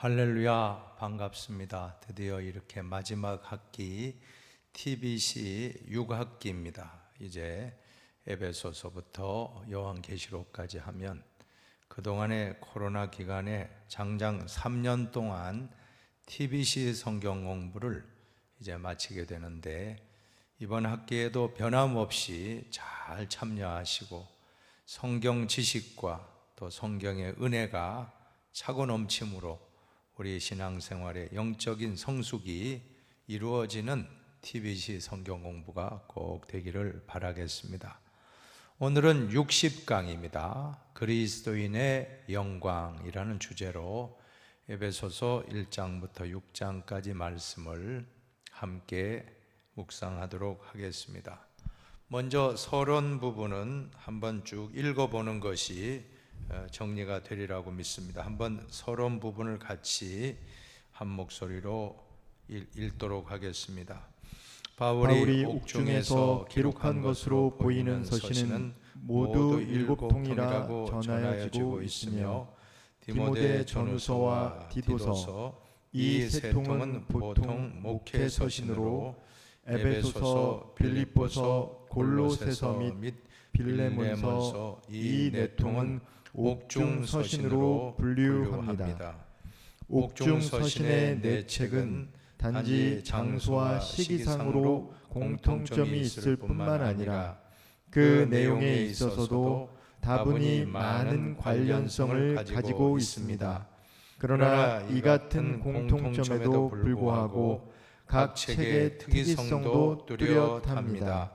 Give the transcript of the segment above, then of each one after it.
할렐루야, 반갑습니다. 드디어 이렇게 마지막 학기 TBC 6학기입니다. 이제 에베소서부터 요한계시록까지 하면 그동안의 코로나 기간에 장장 3년 동안 TBC 성경 공부를 이제 마치게 되는데, 이번 학기에도 변함없이 잘 참여하시고 성경 지식과 또 성경의 은혜가 차고 넘침으로 우리 신앙생활의 영적인 성숙이 이루어지는 TBC 성경 공부가 꼭 되기를 바라겠습니다. 오늘은 60강입니다. 그리스도인의 영광이라는 주제로 에베소서 1장부터 6장까지 말씀을 함께 묵상하도록 하겠습니다. 먼저 서론 부분은 한번 쭉 읽어보는 것이 정리가 되리라고 믿습니다. 한번 서론 부분을 같이 한 목소리로 읽도록 하겠습니다. 바울이 옥중에서 기록한 것으로 보이는 서신은 모두 7통이라 전하여지고 있으며, 디모데 전후서와 디도서 이 세 통은 보통 목회 서신으로 에베소서, 빌립보서, 골로새서 및 빌레몬서 이 네 통은 옥중 서신으로 분류합니다. 옥중 서신의 네 책은 단지 장소와 시기상으로 공통점이 있을 뿐만 아니라 그 내용에 있어서도 다분히 많은 관련성을 가지고 있습니다. 그러나 이 같은 공통점에도 불구하고 각 책의 특이성도 뚜렷합니다.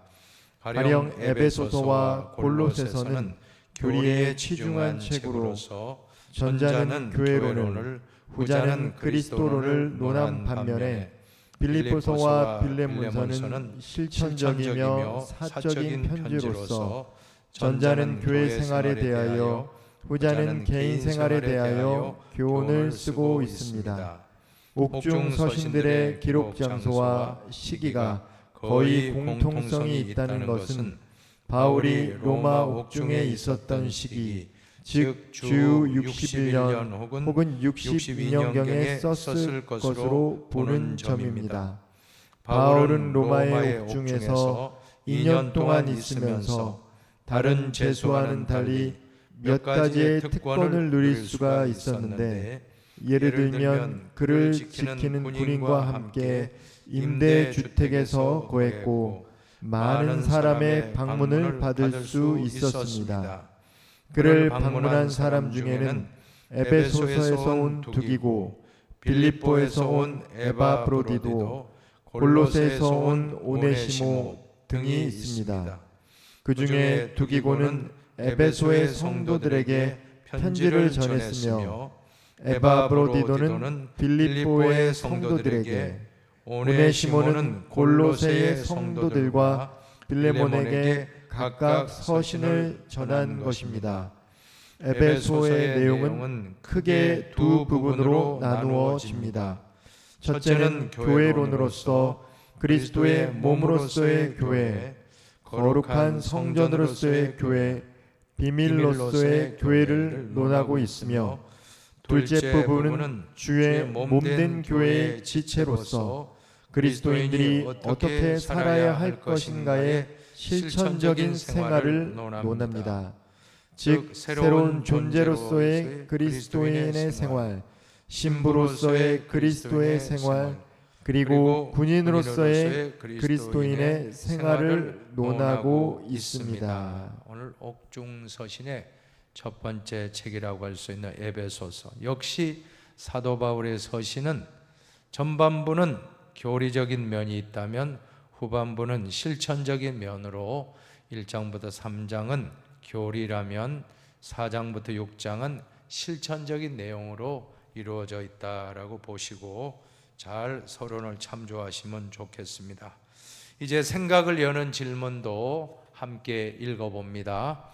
가령 에베소서와 골로새서는 교리에 치중한 책으로서 전자는 교회론을, 후자는 그리스도론을 논한 반면에 빌립보서와 빌레몬서는 실천적이며 사적인 편지로서 전자는 교회 생활에 대하여, 후자는 개인 생활에 대하여 교훈을 쓰고 있습니다. 옥중 서신들의 기록 장소와 시기가 거의 공통성이 있다는 것은 바울이 로마 옥중에 있었던 시기, 즉 주 61년 혹은 62년경에 썼을 것으로 보는 점입니다. 바울은 로마의 옥중에서 2년 동안 있으면서 다른 제수와는 달리 몇 가지의 특권을 누릴 수가 있었는데, 예를 들면 그를 지키는 군인과 함께 임대주택에서 거했고 많은 사람의 방문을 받을 수 있었습니다. 그를 방문한 사람 중에는 에베소서에서 온 두기고, 빌립보에서 온 에바브로디도, 골로새에서 온 오네시모 등이 있습니다. 그 중에 두기고는 에베소의 성도들에게 편지를 전했으며, 에바브로디도는 빌립보의 성도들에게, 오네시모는 골로새의 성도들과 빌레몬에게 각각 서신을 전한 것입니다. 에베소의 내용은 크게 두 부분으로 나누어집니다. 첫째는 교회론으로서 그리스도의 몸으로서의 교회, 거룩한 성전으로서의 교회, 비밀로서의 교회를 논하고 있으며, 둘째 부분은 주의 몸된 교회의 지체로서 그리스도인들이 어떻게 살아야 할 것인가의 실천적인 생활을 논합니다. 즉 새로운 존재로서의 그리스도인의 생활, 신부로서의 그리스도의 생활, 그리고 군인으로서의 그리스도인의 생활을 논하고 있습니다. 오늘 옥중 서신의 첫 번째 책이라고 할 수 있는 에베소서, 역시 사도 바울의 서신은 전반부는 교리적인 면이 있다면 후반부는 실천적인 면으로 1장부터 3장은 교리라면 4장부터 6장은 실천적인 내용으로 이루어져 있다라고 보시고 잘 서론을 참조하시면 좋겠습니다. 이제 생각을 여는 질문도 함께 읽어봅니다.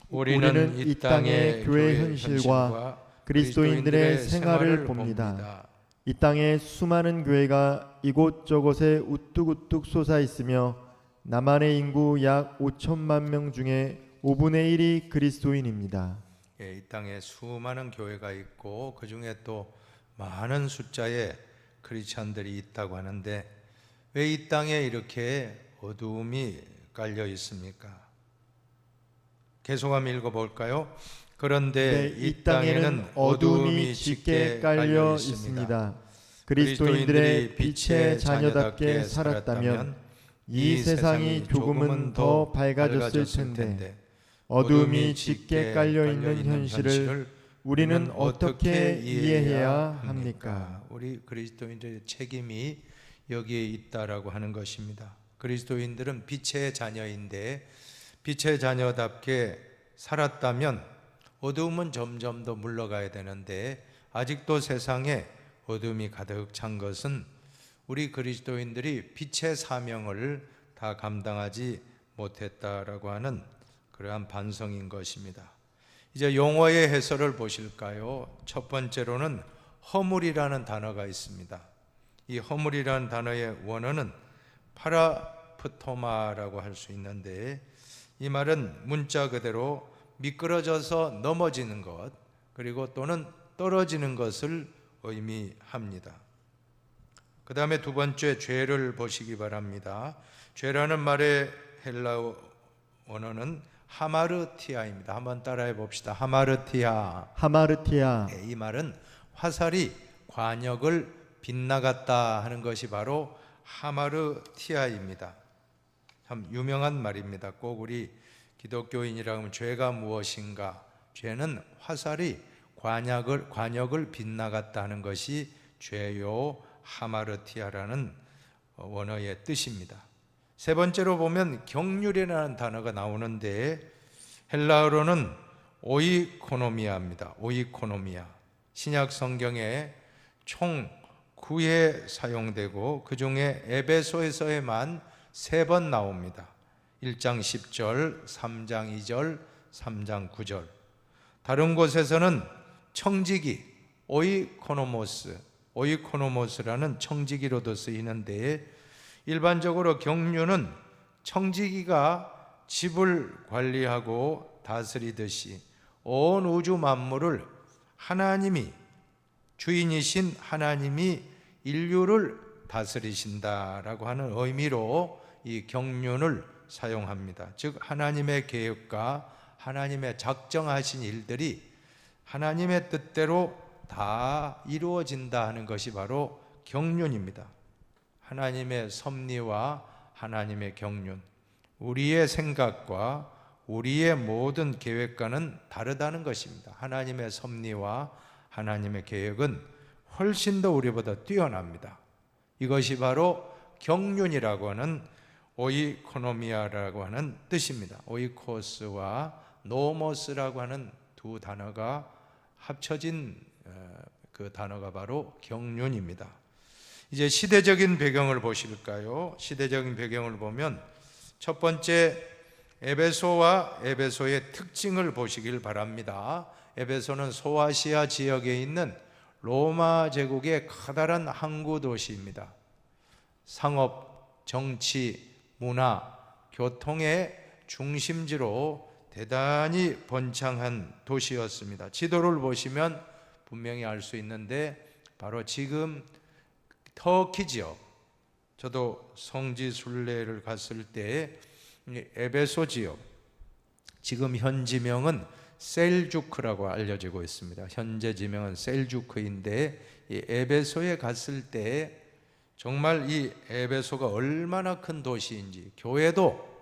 우리는 이 땅의 교회 현실과 그리스도인들의 생활을 봅니다. 이 땅에 수많은 교회가 이곳저곳에 우뚝우뚝 솟아 있으며 남한의 인구 약 5천만 명 중에 5분의 1이 그리스도인입니다. 이 땅에 수많은 교회가 있고 그 중에 또 많은 숫자의 크리스찬들이 있다고 하는데 왜 이 땅에 이렇게 어두움이 깔려 있습니까? 계속 한번 읽어볼까요? 그런데 이 땅에는 어두움이 짙게 깔려 있습니다. 그리스도인들의 빛의 자녀답게 살았다면 이 세상이 조금은 더 밝아졌을 텐데 어둠이 짙게 깔려 있는 현실을 우리는 어떻게 이해해야 합니까? 우리 그리스도인들의 책임이 여기에 있다라고 하는 것입니다. 그리스도인들은 빛의 자녀인데 빛의 자녀답게 살았다면 어두움은 점점 더 물러가야 되는데 아직도 세상에 어둠이 가득 찬 것은 우리 그리스도인들이 빛의 사명을 다 감당하지 못했다라고 하는 그러한 반성인 것입니다. 이제 용어의 해설을 보실까요? 첫 번째로는 허물이라는 단어가 있습니다. 이 허물이라는 단어의 원어는 파라프토마라고 할 수 있는데 이 말은 문자 그대로 미끄러져서 넘어지는 것 그리고 또는 떨어지는 것을 의미합니다. 그 다음에 두 번째 죄를 보시기 바랍니다. 죄라는 말의 헬라어 원어는 하마르티아입니다. 한번 따라해 봅시다. 하마르티아. 하마르티아. 이 말은 화살이 관역을 빗나갔다 하는 것이 바로 하마르티아입니다. 참 유명한 말입니다. 꼭 우리 기독교인이라고 하면 죄가 무엇인가? 죄는 화살이 관역을 빗나갔다 하는 것이 죄요 하마르티아라는 원어의 뜻입니다. 세 번째로 보면 경륜이라는 단어가 나오는데 헬라어로는 오이코노미아입니다. 오이코노미아. 신약 성경에 총 9회 사용되고 그 중에 에베소에서에만 3번 나옵니다. 1장 10절, 3장 2절, 3장 9절. 다른 곳에서는 청지기, 오이코노모스라는 청지기로도 쓰이는데 일반적으로 경륜은 청지기가 집을 관리하고 다스리듯이 온 우주 만물을 하나님이 주인이신 하나님이 인류를 다스리신다라고 하는 의미로 이 경륜을 사용합니다. 즉 하나님의 계획과 하나님의 작정하신 일들이 하나님의 뜻대로 다 이루어진다 하는 것이 바로 경륜입니다. 하나님의 섭리와 하나님의 경륜, 우리의 생각과 우리의 모든 계획과는 다르다는 것입니다. 하나님의 섭리와 하나님의 계획은 훨씬 더 우리보다 뛰어납니다. 이것이 바로 경륜이라고 하는 오이코노미아라고 하는 뜻입니다. 오이코스와 노모스라고 하는 두 단어가 합쳐진 그 단어가 바로 경륜입니다. 이제 시대적인 배경을 보실까요? 시대적인 배경을 보면 첫 번째 에베소와 에베소의 특징을 보시길 바랍니다. 에베소는 소아시아 지역에 있는 로마 제국의 커다란 항구 도시입니다. 상업, 정치, 문화, 교통의 중심지로 대단히 번창한 도시였습니다. 지도를 보시면 분명히 알 수 있는데 바로 지금 터키 지역, 저도 성지 순례를 갔을 때 에베소 지역, 지금 현 지명은 셀주크라고 알려지고 있습니다. 현재 지명은 셀주크인데 이 에베소에 갔을 때 정말 이 에베소가 얼마나 큰 도시인지, 교회도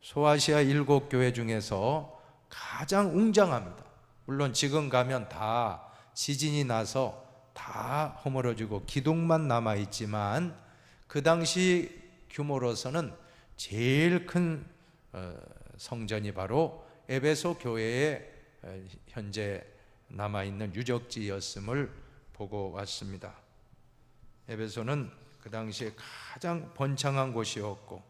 소아시아 7교회 중에서 가장 웅장합니다. 물론 지금 가면 다 지진이 나서 다 허물어지고 기둥만 남아있지만 그 당시 규모로서는 제일 큰 성전이 바로 에베소 교회에 현재 남아있는 유적지였음을 보고 왔습니다. 에베소는 그 당시에 가장 번창한 곳이었고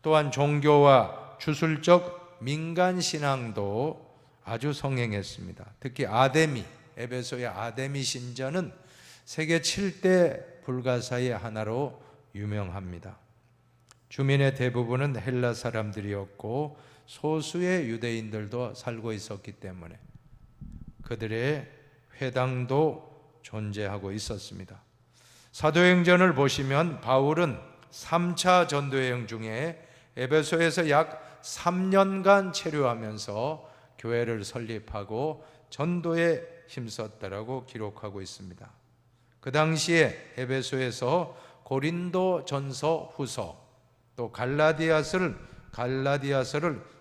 또한 종교와 주술적 민간신앙도 아주 성행했습니다. 특히 에베소의 아데미 신전은 세계 7대 불가사의 하나로 유명합니다. 주민의 대부분은 헬라 사람들이었고 소수의 유대인들도 살고 있었기 때문에 그들의 회당도 존재하고 있었습니다. 사도행전을 보시면 바울은 3차 전도여행 중에 에베소에서 약 3년간 체류하면서 교회를 설립하고 전도에 힘썼다라고 기록하고 있습니다. 그 당시에 에베소에서 고린도 전서 후서 또 갈라디아서를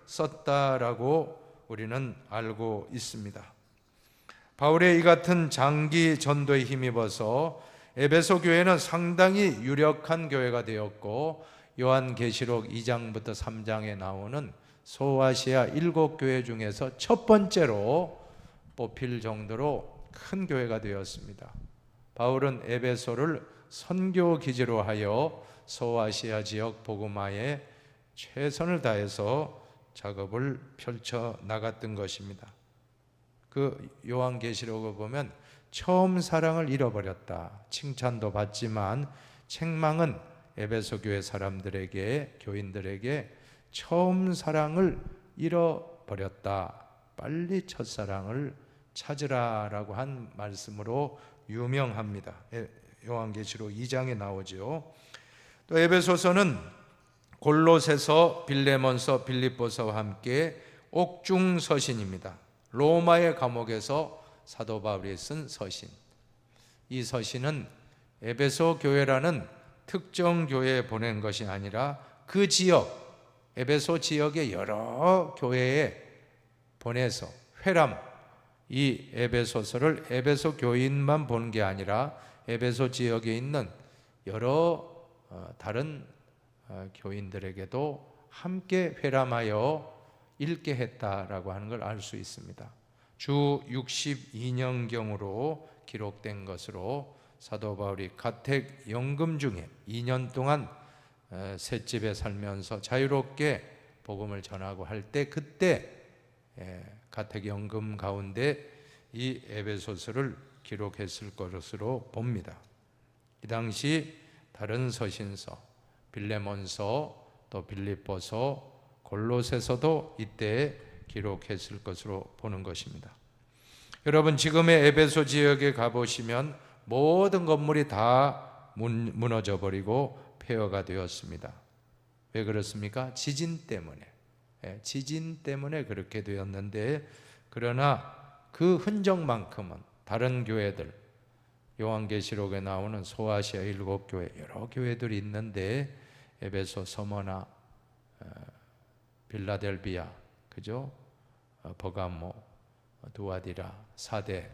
썼다라고 우리는 알고 있습니다. 바울의 이 같은 장기 전도에 힘입어서 에베소 교회는 상당히 유력한 교회가 되었고, 요한계시록 2장부터 3장에 나오는 소아시아 7교회 중에서 첫 번째로 뽑힐 정도로 큰 교회가 되었습니다. 바울은 에베소를 선교 기지로 하여 소아시아 지역 복음화에 최선을 다해서 작업을 펼쳐 나갔던 것입니다. 그 요한계시록을 보면 처음 사랑을 잃어버렸다 칭찬도 받지만, 책망은 에베소 교회 사람들에게, 교인들에게 처음 사랑을 잃어버렸다, 빨리 첫사랑을 찾으라라고 한 말씀으로 유명합니다. 요한계시록 2장에 나오죠. 또 에베소서는 골로새서, 빌레몬서, 빌립보서와 함께 옥중 서신입니다. 로마의 감옥에서 사도 바울이 쓴 서신. 이 서신은 에베소 교회라는 특정 교회에 보낸 것이 아니라 그 지역, 에베소 지역의 여러 교회에 보내서 회람, 이 에베소서를 에베소 교인만 본 게 아니라 에베소 지역에 있는 여러 다른 교인들에게도 함께 회람하여 읽게 했다라고 하는 걸 알 수 있습니다. 주 62년경으로 기록된 것으로 사도 바울이 가택 연금 중에 2년 동안 셋집에 살면서 자유롭게 복음을 전하고 할 때, 그때 가택 연금 가운데 이 에베소서를 기록했을 것으로 봅니다. 이 당시 다른 서신서, 빌레몬서, 또 빌립보서, 골로새서도 이때 기록했을 것으로 보는 것입니다. 여러분, 지금의 에베소 지역에 가보시면 모든 건물이 다 무너져 버리고 폐허가 되었습니다. 왜 그렇습니까? 지진 때문에 그렇게 되었는데, 그러나 그 흔적만큼은 다른 교회들, 요한계시록에 나오는 소아시아 7교회, 여러 교회들이 있는데 에베소, 서머나, 빌라델비아, 그죠? 버가모, 두아디라, 사대,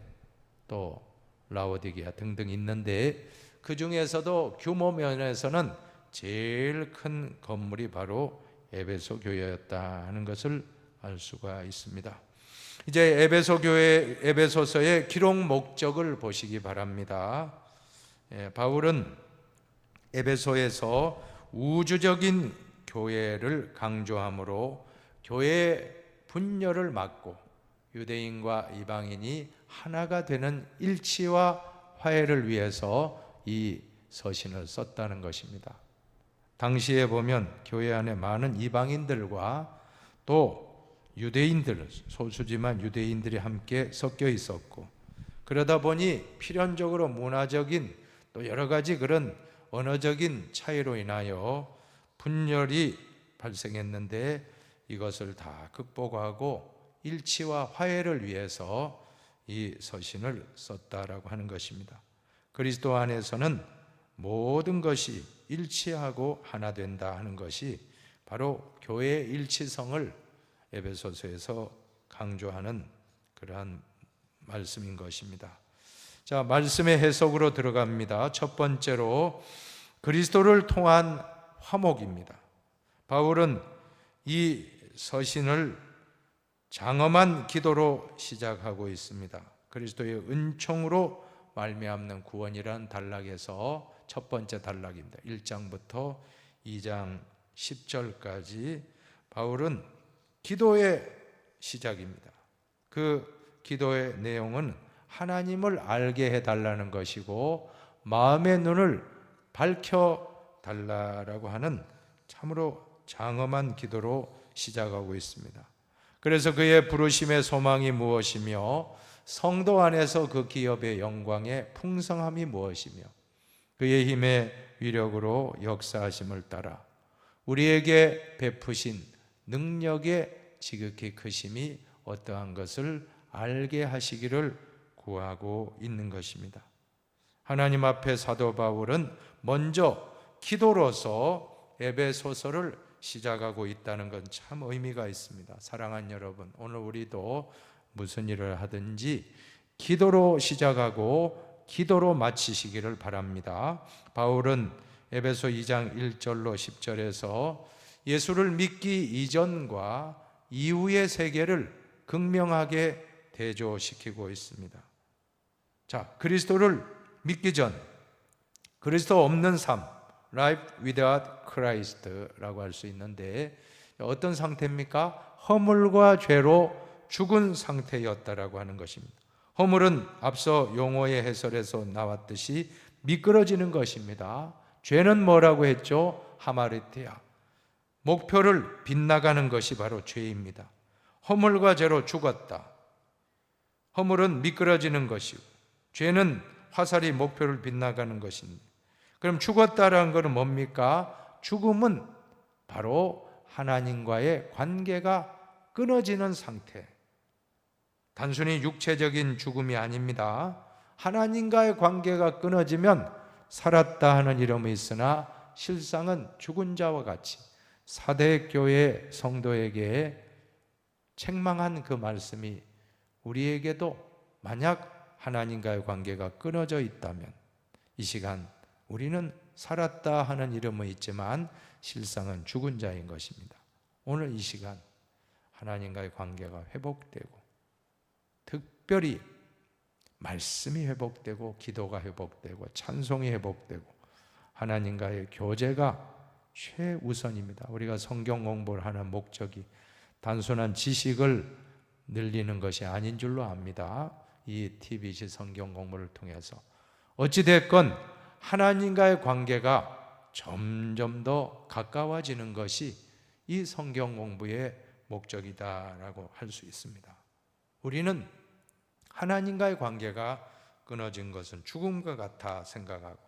또 라오디게아 등등 있는데, 그 중에서도 규모 면에서는 제일 큰 건물이 바로 에베소 교회였다 하는 것을 알 수가 있습니다. 이제 에베소 교회, 에베소서의 기록 목적을 보시기 바랍니다. 바울은 에베소에서 우주적인 교회를 강조함으로 교회의 분열을 막고 유대인과 이방인이 하나가 되는 일치와 화해를 위해서 이 서신을 썼다는 것입니다. 당시에 보면 교회 안에 많은 이방인들과 또 유대인들, 소수지만 유대인들이 함께 섞여 있었고, 그러다 보니 필연적으로 문화적인 또 여러 가지 그런 언어적인 차이로 인하여 분열이 발생했는데, 이것을 다 극복하고 일치와 화해를 위해서 이 서신을 썼다라고 하는 것입니다. 그리스도 안에서는 모든 것이 일치하고 하나 된다 하는 것이 바로 교회의 일치성을 에베소서에서 강조하는 그러한 말씀인 것입니다. 자, 말씀의 해석으로 들어갑니다. 첫 번째로 그리스도를 통한 화목입니다. 바울은 이 서신을 장엄한 기도로 시작하고 있습니다. 그리스도의 은총으로 말미암는 구원이란 단락에서 첫 번째 단락입니다. 1장부터 2장 10절까지 바울은 기도의 시작입니다. 그 기도의 내용은 하나님을 알게 해달라는 것이고, 마음의 눈을 밝혀달라고 하는 참으로 장엄한 기도로 시작하고 있습니다. 그래서 그의 부르심의 소망이 무엇이며 성도 안에서 그 기업의 영광의 풍성함이 무엇이며 그의 힘의 위력으로 역사하심을 따라 우리에게 베푸신 능력의 지극히 크심이 어떠한 것을 알게 하시기를 구하고 있는 것입니다. 하나님 앞에 사도 바울은 먼저 기도로서 에베소서를 시작하고 있다는 건 참 의미가 있습니다. 사랑하는 여러분, 오늘 우리도 무슨 일을 하든지 기도로 시작하고 기도로 마치시기를 바랍니다. 바울은 에베소 2장 1절로 10절에서 예수를 믿기 이전과 이후의 세계를 극명하게 대조시키고 있습니다. 자, 그리스도를 믿기 전, 그리스도 없는 삶, Life without Christ라고 할 수 있는데 어떤 상태입니까? 허물과 죄로 죽은 상태였다라고 하는 것입니다. 허물은 앞서 용어의 해설에서 나왔듯이 미끄러지는 것입니다. 죄는 뭐라고 했죠? 하마르티아. 목표를 빗나가는 것이 바로 죄입니다. 허물과 죄로 죽었다. 허물은 미끄러지는 것이고 죄는 화살이 목표를 빗나가는 것입니다. 그럼 죽었다라는 것은 뭡니까? 죽음은 바로 하나님과의 관계가 끊어지는 상태. 단순히 육체적인 죽음이 아닙니다. 하나님과의 관계가 끊어지면 살았다 하는 이름이 있으나 실상은 죽은 자와 같이 사대교회 성도에게 책망한 그 말씀이 우리에게도 만약 하나님과의 관계가 끊어져 있다면 이 시간 우리는 살았다 하는 이름은 있지만 실상은 죽은 자인 것입니다. 오늘 이 시간 하나님과의 관계가 회복되고 특별히 말씀이 회복되고 기도가 회복되고 찬송이 회복되고 하나님과의 교제가 최우선입니다. 우리가 성경 공부를 하는 목적이 단순한 지식을 늘리는 것이 아닌 줄로 압니다. 이 TBC 성경 공부를 통해서 어찌됐건 하나님과의 관계가 점점 더 가까워지는 것이 이 성경 공부의 목적이다라고 할 수 있습니다. 우리는 하나님과의 관계가 끊어진 것은 죽음과 같아 생각하고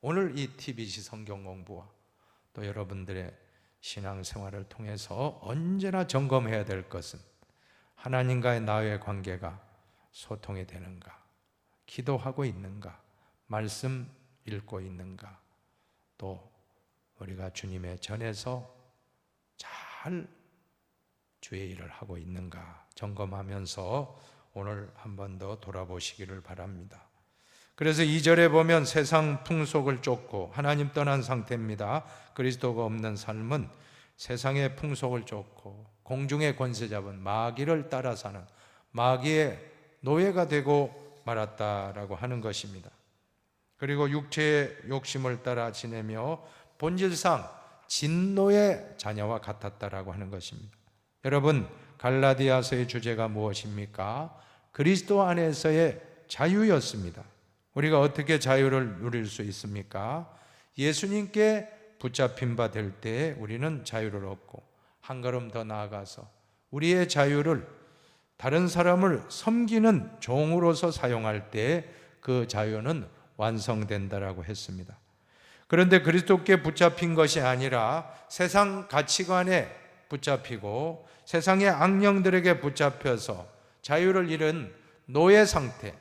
오늘 이 TBC 성경 공부와 또 여러분들의 신앙생활을 통해서 언제나 점검해야 될 것은 하나님과의 나의 관계가 소통이 되는가, 기도하고 있는가, 말씀 읽고 있는가, 또 우리가 주님의 전에서 잘 주의 일을 하고 있는가 점검하면서 오늘 한 번 더 돌아보시기를 바랍니다. 그래서 2절에 보면 세상 풍속을 쫓고 하나님 떠난 상태입니다. 그리스도가 없는 삶은 세상의 풍속을 쫓고 공중의 권세 잡은 마귀를 따라 사는 마귀의 노예가 되고 말았다라고 하는 것입니다. 그리고 육체의 욕심을 따라 지내며 본질상 진노의 자녀와 같았다라고 하는 것입니다. 여러분, 갈라디아서의 주제가 무엇입니까? 그리스도 안에서의 자유였습니다. 우리가 어떻게 자유를 누릴 수 있습니까? 예수님께 붙잡힌 바 될 때 우리는 자유를 얻고 한 걸음 더 나아가서 우리의 자유를 다른 사람을 섬기는 종으로서 사용할 때 그 자유는 완성된다라고 했습니다. 그런데 그리스도께 붙잡힌 것이 아니라 세상 가치관에 붙잡히고 세상의 악령들에게 붙잡혀서 자유를 잃은 노예 상태,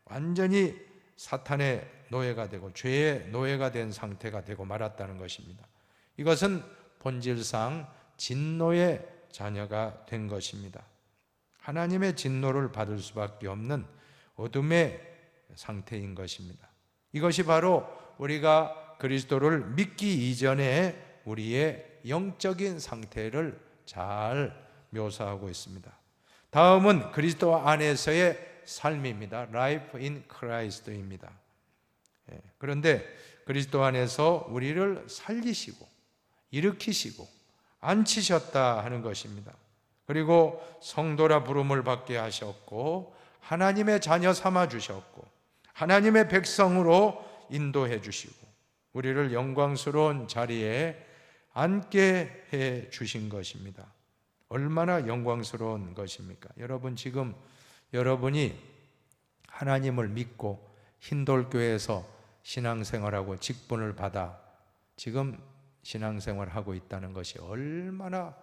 완전히 사탄의 노예가 되고 죄의 노예가 된 상태가 되고 말았다는 것입니다. 이것은 본질상 진노의 자녀가 된 것입니다. 하나님의 진노를 받을 수밖에 없는 어둠의 상태인 것입니다. 이것이 바로 우리가 그리스도를 믿기 이전에 우리의 영적인 상태를 잘 묘사하고 있습니다. 다음은 그리스도 안에서의 삶입니다. Life in Christ입니다. 그런데 그리스도 안에서 우리를 살리시고 일으키시고 앉히셨다 하는 것입니다. 그리고 성도라 부름을 받게 하셨고 하나님의 자녀 삼아 주셨고 하나님의 백성으로 인도해 주시고 우리를 영광스러운 자리에 앉게 해 주신 것입니다. 얼마나 영광스러운 것입니까? 여러분, 지금 여러분이 하나님을 믿고 흰돌교회에서 신앙생활하고 직분을 받아 지금 신앙생활하고 있다는 것이 얼마나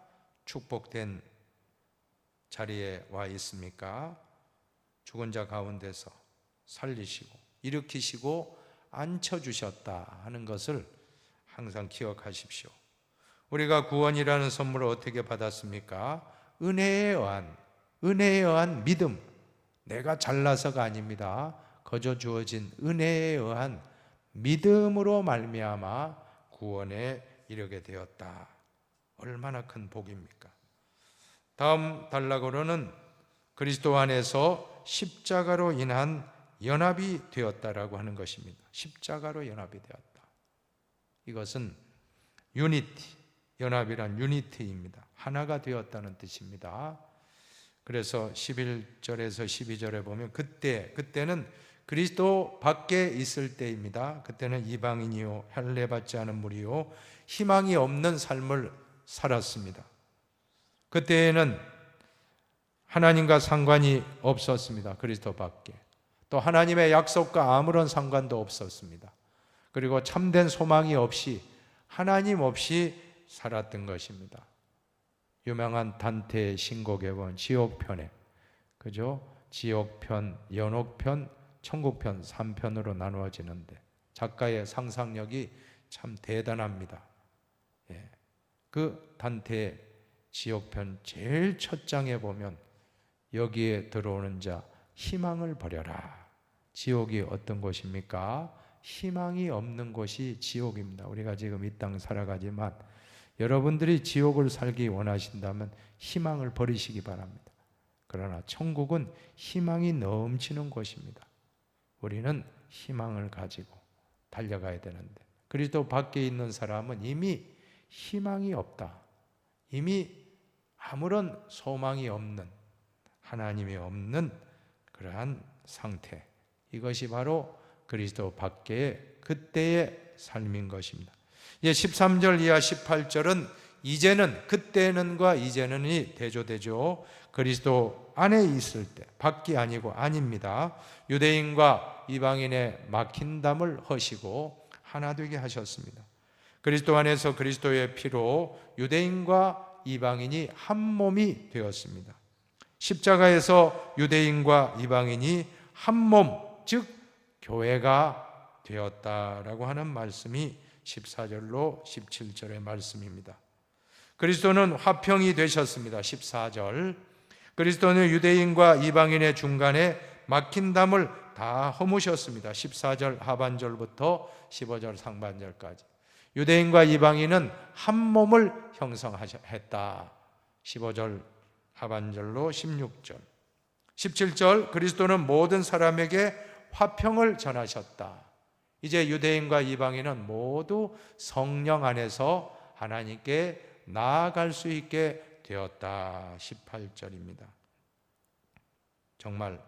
축복된 자리에 와 있습니까? 죽은 자 가운데서 살리시고 일으키시고 앉혀주셨다 하는 것을 항상 기억하십시오. 우리가 구원이라는 선물을 어떻게 받았습니까? 은혜에 의한 믿음. 내가 잘나서가 아닙니다. 거저 주어진 은혜에 의한 믿음으로 말미암아 구원에 이르게 되었다. 얼마나 큰 복입니까? 다음 단락으로는 그리스도 안에서 십자가로 인한 연합이 되었다라고 하는 것입니다. 십자가로 연합이 되었다. 이것은 유니티, 연합이란 유니티입니다. 하나가 되었다는 뜻입니다. 그래서 11절에서 12절에 보면 그때는 그리스도 밖에 있을 때입니다. 그때는 이방인이요 할례받지 않은 무리요 희망이 없는 삶을 살았습니다. 그때에는 하나님과 상관이 없었습니다. 그리스도 밖에. 또 하나님의 약속과 아무런 상관도 없었습니다. 그리고 참된 소망이 없이 하나님 없이 살았던 것입니다. 유명한 단테의 신곡에 보면 지옥편에, 그죠? 지옥편, 연옥편, 천국편 3편으로 나누어지는데 작가의 상상력이 참 대단합니다. 예. 그 단테의 지옥편 제일 첫 장에 보면 여기에 들어오는 자 희망을 버려라. 지옥이 어떤 곳입니까? 희망이 없는 곳이 지옥입니다. 우리가 지금 이 땅 살아가지만 여러분들이 지옥을 살기 원하신다면 희망을 버리시기 바랍니다. 그러나 천국은 희망이 넘치는 곳입니다. 우리는 희망을 가지고 달려가야 되는데 그리스도 밖에 있는 사람은 이미 희망이 없다. 이미 아무런 소망이 없는, 하나님이 없는 그러한 상태. 이것이 바로 그리스도 밖의 그때의 삶인 것입니다. 13절 이하 18절은 이제는, 그때는과 이제는이 대조되죠. 그리스도 안에 있을 때, 밖이 아니고 아닙니다. 유대인과 이방인의 막힌 담을 허시고 하나 되게 하셨습니다. 그리스도 안에서 그리스도의 피로 유대인과 이방인이 한 몸이 되었습니다. 십자가에서 유대인과 이방인이 한 몸, 즉 교회가 되었다라고 하는 말씀이 14절로 17절의 말씀입니다. 그리스도는 화평이 되셨습니다. 14절. 그리스도는 유대인과 이방인의 중간에 막힌 담을 다 허무셨습니다. 14절 하반절부터 15절 상반절까지. 유대인과 이방인은 한 몸을 형성했다. 15절 하반절로 16절. 17절. 그리스도는 모든 사람에게 화평을 전하셨다. 이제 유대인과 이방인은 모두 성령 안에서 하나님께 나아갈 수 있게 되었다. 18절입니다. 정말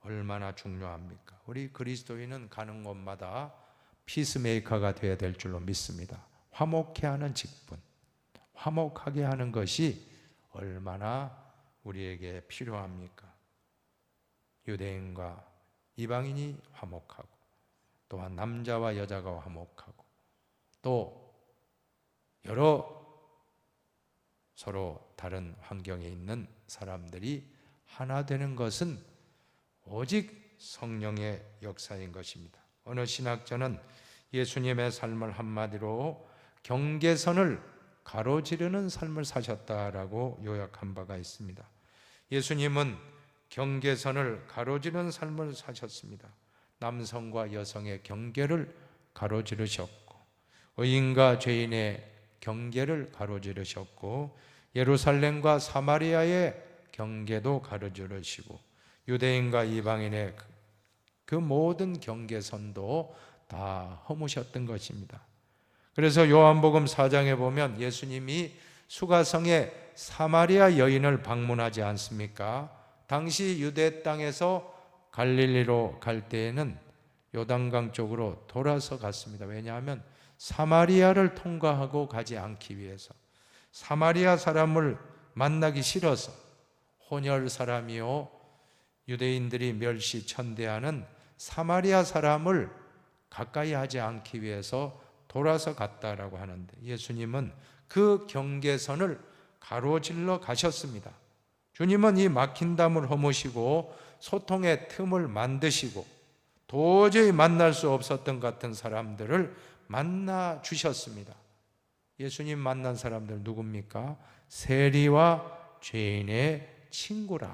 얼마나 중요합니까? 우리 그리스도인은 가는 곳마다 피스메이커가 되어야 될 줄로 믿습니다. 화목해 하는 직분, 화목하게 하는 것이 얼마나 우리에게 필요합니까? 유대인과 이방인이 화목하고, 또한 남자와 여자가 화목하고, 또 여러 서로 다른 환경에 있는 사람들이 하나 되는 것은 오직 성령의 역사인 것입니다. 어느 신학자는 예수님의 삶을 한마디로 경계선을 가로지르는 삶을 사셨다라고 요약한 바가 있습니다. 예수님은 경계선을 가로지르는 삶을 사셨습니다. 남성과 여성의 경계를 가로지르셨고, 의인과 죄인의 경계를 가로지르셨고, 예루살렘과 사마리아의 경계도 가로지르시고, 유대인과 이방인의 그 모든 경계선도 다 허무셨던 것입니다. 그래서 요한복음 4장에 보면 예수님이 수가성의 사마리아 여인을 방문하지 않습니까? 당시 유대 땅에서 갈릴리로 갈 때에는 요단강 쪽으로 돌아서 갔습니다. 왜냐하면 사마리아를 통과하고 가지 않기 위해서, 사마리아 사람을 만나기 싫어서, 혼혈 사람이요 유대인들이 멸시천대하는 사마리아 사람을 가까이 하지 않기 위해서 돌아서 갔다라고 하는데, 예수님은 그 경계선을 가로질러 가셨습니다. 주님은 이 막힌 담을 허무시고 소통의 틈을 만드시고 도저히 만날 수 없었던 같은 사람들을 만나 주셨습니다. 예수님 만난 사람들 누굽니까? 세리와 죄인의 친구라.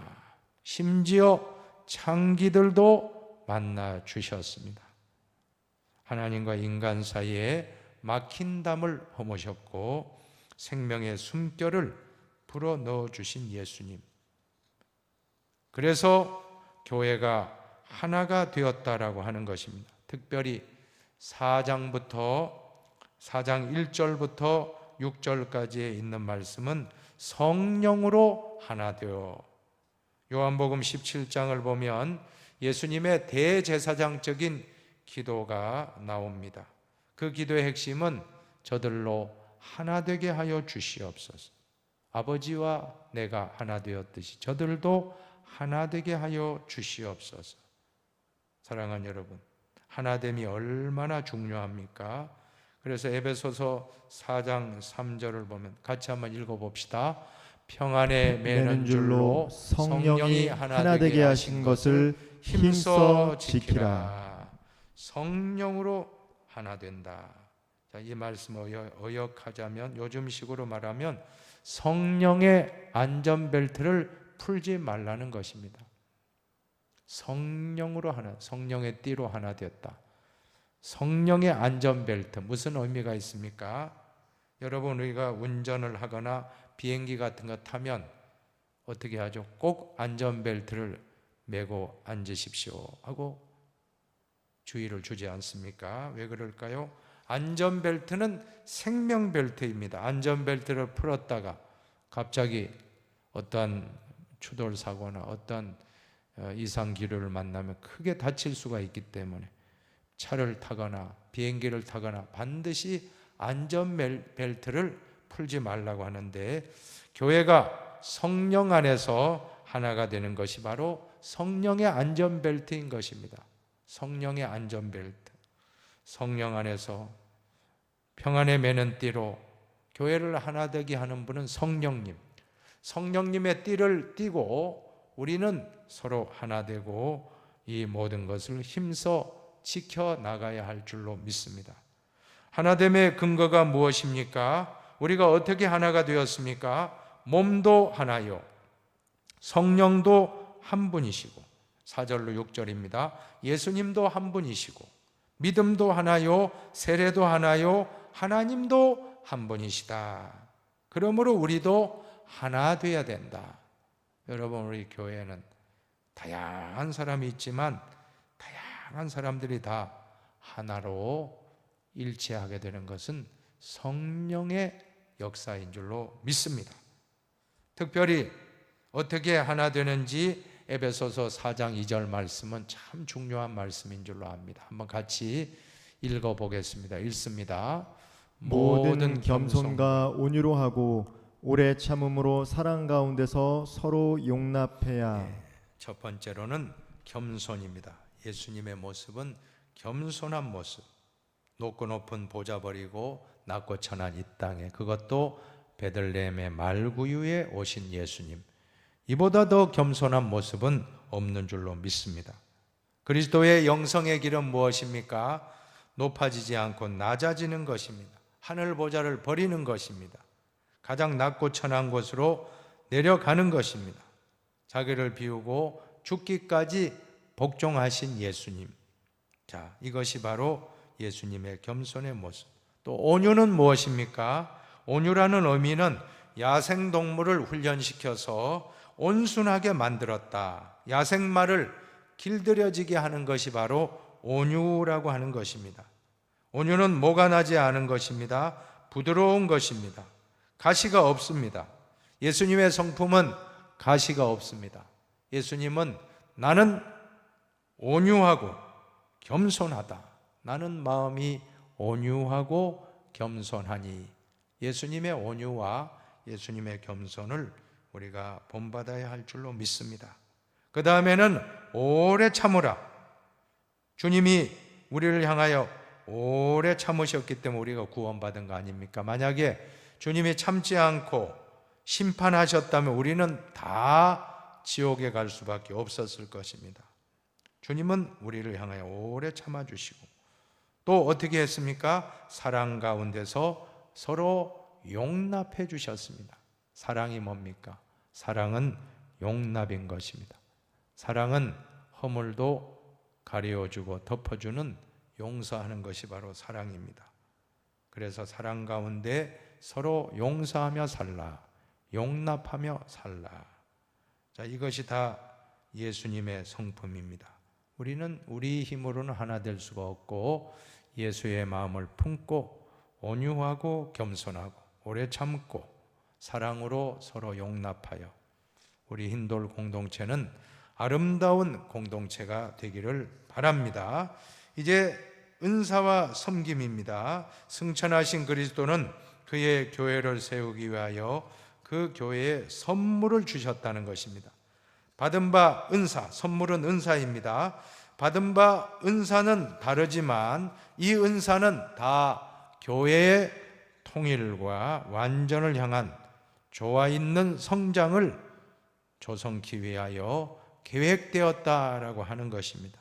심지어 창기들도 만나 주셨습니다. 하나님과 인간 사이에 막힌 담을 허무셨고 생명의 숨결을 불어 넣어 주신 예수님. 그래서 교회가 하나가 되었다라고 하는 것입니다. 특별히 4장 1절부터 6절까지에 있는 말씀은 성령으로 하나 되어, 요한복음 17장을 보면 예수님의 대제사장적인 기도가 나옵니다. 그 기도의 핵심은 저들로 하나 되게 하여 주시옵소서. 아버지와 내가 하나 되었듯이 저들도 하나 되게 하여 주시옵소서. 사랑하는 여러분, 하나됨이 얼마나 중요합니까? 그래서 에베소서 4장 3절을 보면 같이 한번 읽어봅시다. 평안에 매는 줄로 성령이 하나 되게 하신 것을 힘써 지키라. 성령으로 하나 된다. 자, 이 말씀을 어역하자면, 요즘식으로 말하면 성령의 안전벨트를 풀지 말라는 것입니다. 성령으로 하나, 성령의 띠로 하나 되었다. 성령의 안전벨트, 무슨 의미가 있습니까? 여러분, 우리가 운전을 하거나 비행기 같은 거 타면 어떻게 하죠? 꼭 안전벨트를 매고 앉으십시오 하고 주의를 주지 않습니까? 왜 그럴까요? 안전벨트는 생명벨트입니다. 안전벨트를 풀었다가 갑자기 어떠한 추돌사고나 어떠한 이상기류를 만나면 크게 다칠 수가 있기 때문에 차를 타거나 비행기를 타거나 반드시 안전벨트를 풀지 말라고 하는데, 교회가 성령 안에서 하나가 되는 것이 바로 성령의 안전벨트인 것입니다. 성령의 안전벨트. 성령 안에서 평안에 매는 띠로 교회를 하나 되게 하는 분은 성령님. 성령님의 띠를 띠고 우리는 서로 하나 되고 이 모든 것을 힘써 지켜나가야 할 줄로 믿습니다. 하나됨의 근거가 무엇입니까? 우리가 어떻게 하나가 되었습니까? 몸도 하나요, 성령도 한 분이시고, 4절로 6절입니다. 예수님도 한 분이시고, 믿음도 하나요, 세례도 하나요, 하나님도 한 분이시다. 그러므로 우리도 하나 되어야 된다. 여러분, 우리 교회는 다양한 사람이 있지만 다양한 사람들이 다 하나로 일치하게 되는 것은 성령의 역사인 줄로 믿습니다. 특별히 어떻게 하나 되는지 에베소서 4장 2절 말씀은 참 중요한 말씀인 줄로 압니다. 한번 같이 읽어보겠습니다. 읽습니다. 모든 겸손과 온유로 하고 오래 참음으로 사랑 가운데서 서로 용납해야. 첫 번째로는 겸손입니다. 예수님의 모습은 겸손한 모습. 높고 높은 보좌 버리고 낮고 천한 이 땅에, 그것도 베들레헴의 말구유에 오신 예수님. 이보다 더 겸손한 모습은 없는 줄로 믿습니다. 그리스도의 영성의 길은 무엇입니까? 높아지지 않고 낮아지는 것입니다. 하늘 보좌를 버리는 것입니다. 가장 낮고 천한 곳으로 내려가는 것입니다. 자기를 비우고 죽기까지 복종하신 예수님. 자, 이것이 바로 예수님의 겸손의 모습. 또 온유는 무엇입니까? 온유라는 의미는 야생동물을 훈련시켜서 온순하게 만들었다. 야생마를 길들여지게 하는 것이 바로 온유라고 하는 것입니다. 온유는 모가 나지 않은 것입니다. 부드러운 것입니다. 가시가 없습니다. 예수님의 성품은 가시가 없습니다. 예수님은 나는 온유하고 겸손하다. 나는 마음이 온유하고 겸손하니. 예수님의 온유와 예수님의 겸손을 우리가 본받아야 할 줄로 믿습니다. 그 다음에는 오래 참으라. 주님이 우리를 향하여 오래 참으셨기 때문에 우리가 구원받은 거 아닙니까? 만약에 주님이 참지 않고 심판하셨다면 우리는 다 지옥에 갈 수밖에 없었을 것입니다. 주님은 우리를 향하여 오래 참아주시고 또 어떻게 했습니까? 사랑 가운데서 서로 용납해 주셨습니다. 사랑이 뭡니까? 사랑은 용납인 것입니다. 사랑은 허물도 가려주고 덮어주는 용서하는 것이 바로 사랑입니다. 그래서 사랑 가운데 서로 용서하며 살라, 용납하며 살라. 자, 이것이 다 예수님의 성품입니다. 우리는 우리 힘으로는 하나 될 수가 없고 예수의 마음을 품고 온유하고 겸손하고 오래 참고 사랑으로 서로 용납하여 우리 흰돌 공동체는 아름다운 공동체가 되기를 바랍니다. 이제 은사와 섬김입니다. 승천하신 그리스도는 그의 교회를 세우기 위하여 그 교회에 선물을 주셨다는 것입니다. 받은 바 은사, 선물은 은사입니다. 받은 바 은사는 다르지만 이 은사는 다 교회의 통일과 완전을 향한 조화 있는 성장을 조성하기 위하여 계획되었다라고 하는 것입니다.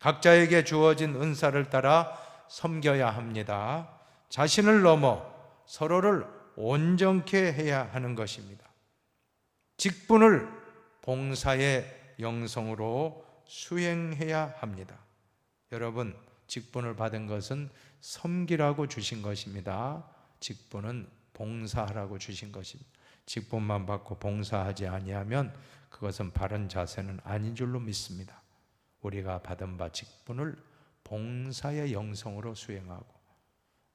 각자에게 주어진 은사를 따라 섬겨야 합니다. 자신을 넘어 서로를 온전케 해야 하는 것입니다. 직분을 봉사의 영성으로 수행해야 합니다. 여러분, 직분을 받은 것은 섬기라고 주신 것입니다. 직분은 봉사하라고 주신 것입니다. 직분만 받고 봉사하지 아니하면 그것은 바른 자세는 아닌 줄로 믿습니다. 우리가 받은 바 직분을 봉사의 영성으로 수행하고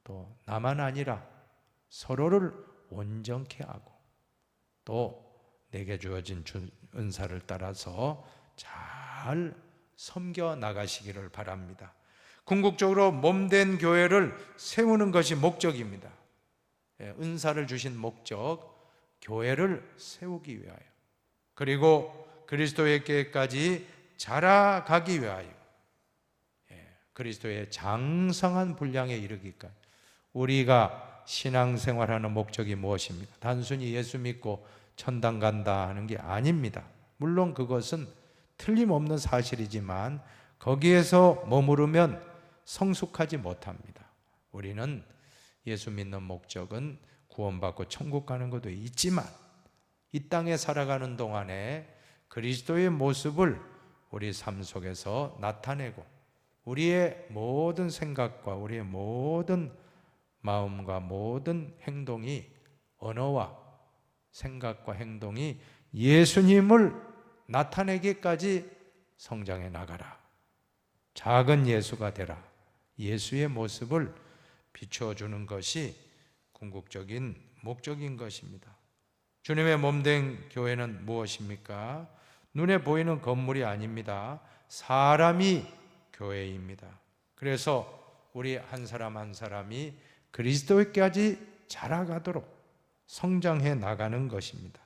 또 나만 아니라 서로를 온전케 하고 또 내게 주어진 은사를 따라서 잘 섬겨 나가시기를 바랍니다. 궁극적으로 몸된 교회를 세우는 것이 목적입니다. 은사를 주신 목적, 교회를 세우기 위하여 그리고 그리스도의 계까지 자라가기 위하여 그리스도의 장성한 분량에 이르기까지 우리가 신앙생활하는 목적이 무엇입니까? 단순히 예수 믿고 천당 간다 하는 게 아닙니다. 물론 그것은 틀림없는 사실이지만 거기에서 머무르면 성숙하지 못합니다. 우리는 예수 믿는 목적은 구원받고 천국 가는 것도 있지만 이 땅에 살아가는 동안에 그리스도의 모습을 우리 삶 속에서 나타내고 우리의 모든 생각과 우리의 모든 마음과 모든 행동이 언어와 생각과 행동이 예수님을 나타내기까지 성장해 나가라. 작은 예수가 되라. 예수의 모습을 비춰주는 것이 궁극적인 목적인 것입니다. 주님의 몸된 교회는 무엇입니까? 눈에 보이는 건물이 아닙니다. 사람이 교회입니다. 그래서 우리 한 사람 한 사람이 그리스도까지 자라가도록 성장해 나가는 것입니다.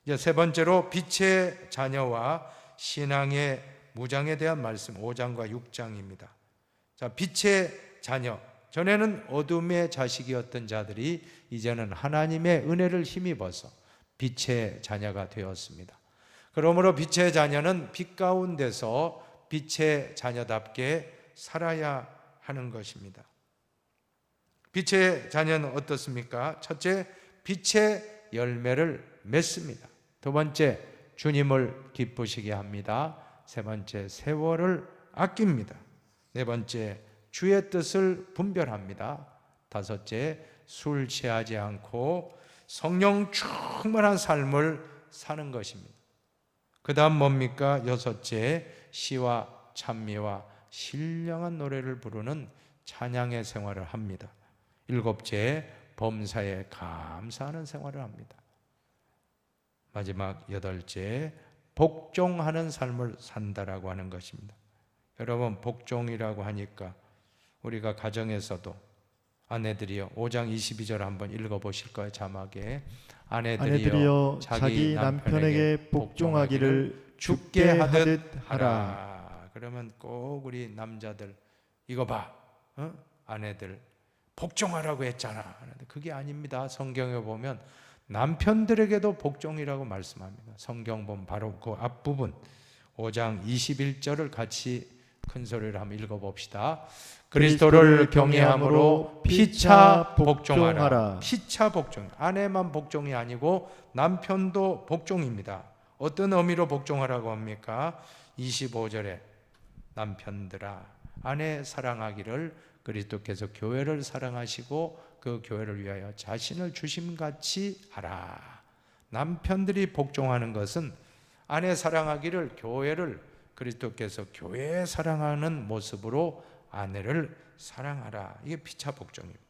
이제 세 번째로 빛의 자녀와 신앙의 무장에 대한 말씀 5장과 6장입니다. 자, 빛의 자녀. 전에는 어둠의 자식이었던 자들이 이제는 하나님의 은혜를 힘입어서 빛의 자녀가 되었습니다. 그러므로 빛의 자녀는 빛 가운데서 빛의 자녀답게 살아야 하는 것입니다. 빛의 자녀는 어떻습니까? 첫째, 빛의 열매를 맺습니다. 두 번째, 주님을 기쁘시게 합니다. 세 번째, 세월을 아낍니다. 네 번째, 주의 뜻을 분별합니다. 다섯째, 술 취하지 않고 성령 충만한 삶을 사는 것입니다. 그 다음 뭡니까? 여섯째, 시와 찬미와 신령한 노래를 부르는 찬양의 생활을 합니다. 일곱째, 범사에 감사하는 생활을 합니다. 마지막 여덟째, 복종하는 삶을 산다라고 하는 것입니다. 여러분, 복종이라고 하니까 우리가 가정에서도 아내들이요 5장 22절 한번 읽어보실 거예요. 자막에 아내들이여 자기 남편에게 복종하기를 죽게 하듯 하라. 그러면 꼭 우리 남자들 이거 봐, 아내들 복종하라고 했잖아. 그게 아닙니다. 성경에 보면 남편들에게도 복종이라고 말씀합니다. 성경 보면 바로 그 앞부분 5장 21절을 같이 큰 소리로 한번 읽어봅시다. 그리스도를 경외함으로 피차 복종하라. 피차 복종. 아내만 복종이 아니고 남편도 복종입니다. 어떤 의미로 복종하라고 합니까? 25절에 남편들아 아내 사랑하기를 그리스도께서 교회를 사랑하시고 그 교회를 위하여 자신을 주심같이 하라. 남편들이 복종하는 것은 아내 사랑하기를 교회를 그리스도께서 교회 사랑하는 모습으로 아내를 사랑하라. 이게 피차 복종입니다.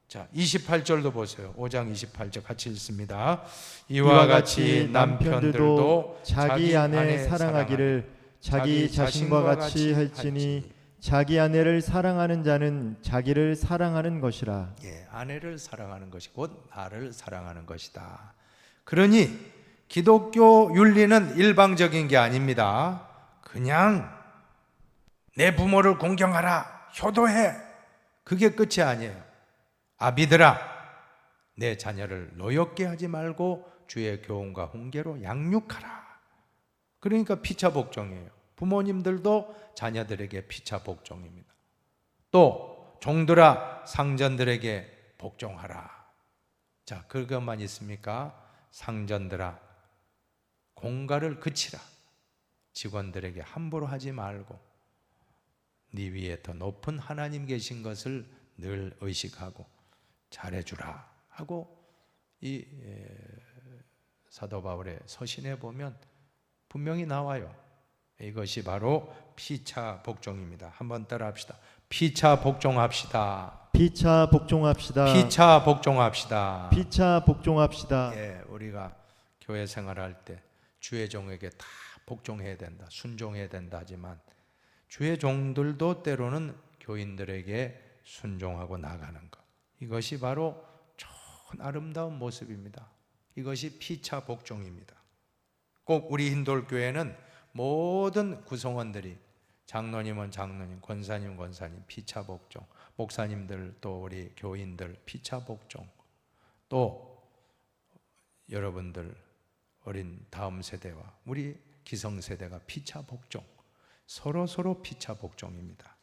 자, 28절도 보세요. 5장 28절 같이 읽습니다. 이와 같이 남편들도 자기 아내 사랑하기를 자기 자신과 같이 할지니 자기 아내를 사랑하는 자는 자기를 사랑하는 것이라. 예, 아내를 사랑하는 것이 곧 나를 사랑하는 것이다. 그러니 기독교 윤리는 일방적인 게 아닙니다. 그냥 내 부모를 공경하라, 효도해. 그게 끝이 아니에요. 아비들아, 내 자녀를 노엽게 하지 말고 주의 교훈과 훈계로 양육하라. 그러니까 피차 복종이에요. 부모님들도 자녀들에게 피차 복종입니다. 또 종들아, 상전들에게 복종하라. 자, 그것만 있습니까? 상전들아, 공갈을 그치라. 직원들에게 함부로 하지 말고 네 위에 더 높은 하나님 계신 것을 늘 의식하고 잘해주라 하고 이 사도 바울의 서신에 보면 분명히 나와요. 이것이 바로 피차 복종입니다. 한번 따라합시다. 피차 복종합시다. 피차 복종합시다. 피차 복종합시다. 피차 복종합시다. 예, 우리가 교회 생활할 때 주의 종에게 다 복종해야 된다, 순종해야 된다 하지만 주의 종들도 때로는 교인들에게 순종하고 나가는 것, 이것이 바로 좋은 아름다운 모습입니다. 이것이 피차 복종입니다. 꼭 우리 힌돌교회는 모든 구성원들이 장로님은 장로님, 권사님은 권사님 피차 복종, 목사님들 또 우리 교인들 피차 복종, 또 여러분들 어린 다음 세대와 우리 기성세대가 피차 복종, 서로 피차 복종입니다.